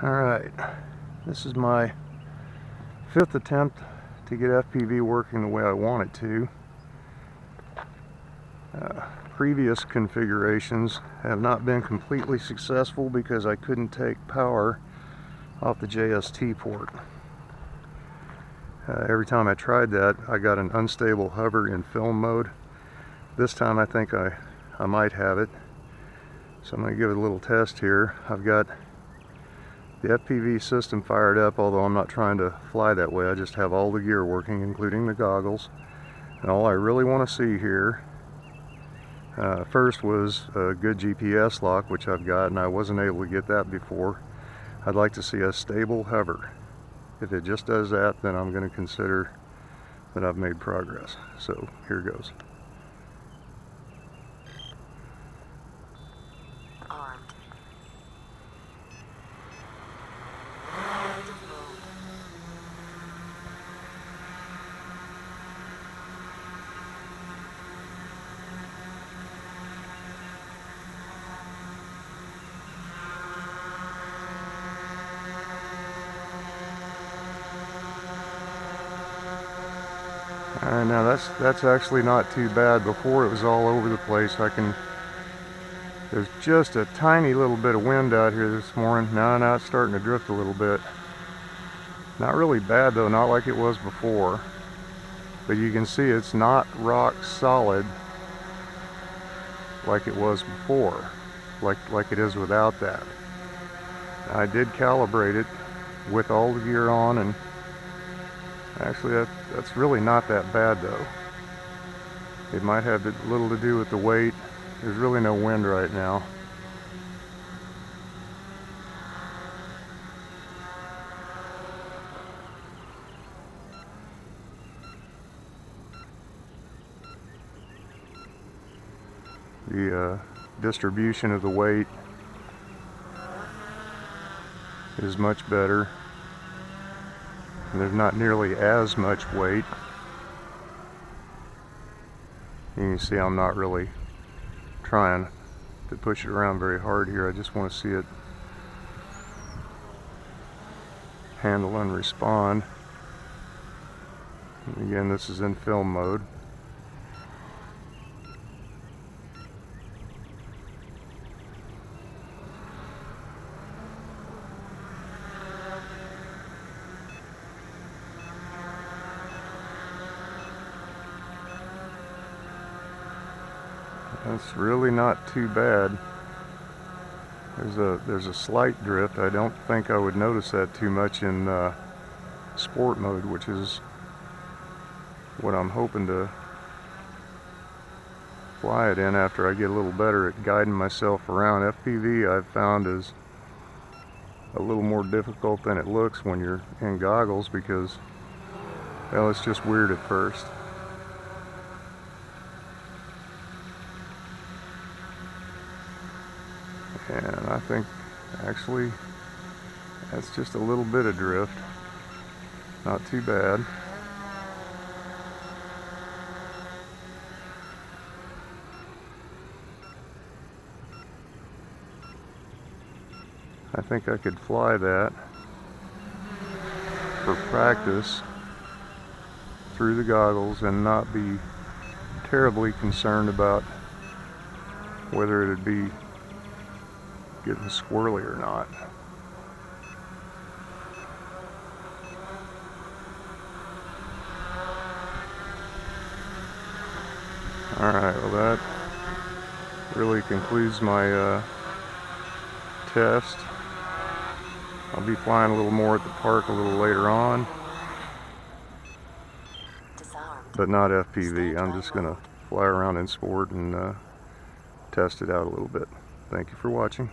Alright, this is my 5th attempt to get FPV working the way I want it to. Previous configurations have not been completely successful because I couldn't take power off the JST port. Every time I tried that, I got an unstable hover in film mode. This time I think I might have it. So I'm going to give it a little test here. I've got the FPV system fired up, although I'm not trying to fly that way. I just have all the gear working, including the goggles. And all I really want to see here, first was a good GPS lock, which I've got, and I wasn't able to get that before. I'd like to see a stable hover. If it just does that, then I'm going to consider that I've made progress. So here goes. Alright, now that's actually not too bad. Before it was all over the place. There's just a tiny little bit of wind out here this morning. Now it's starting to drift a little bit. Not really bad though, not like it was before. But you can see it's not rock solid like it was before, like it is without that. I did calibrate it with all the gear on, and actually that's really not that bad though. It might have a little to do with the weight. There's really no wind right now. The distribution of the weight is much better. And there's not nearly as much weight. You can see I'm not really trying to push it around very hard here. I just want to see it handle and respond. And again, this is in film mode. That's really not too bad. There's a slight drift. I don't think I would notice that too much in sport mode, which is what I'm hoping to fly it in after I get a little better at guiding myself around. FPV I've found is a little more difficult than it looks when you're in goggles because, well, it's just weird at first. And I think actually that's just a little bit of drift. Not too bad. I think I could fly that for practice through the goggles and not be terribly concerned about whether it'd be getting squirrely or not. Alright, well that really concludes my test. I'll be flying a little more at the park a little later on, but not FPV. I'm just going to fly around in sport and test it out a little bit. Thank you for watching.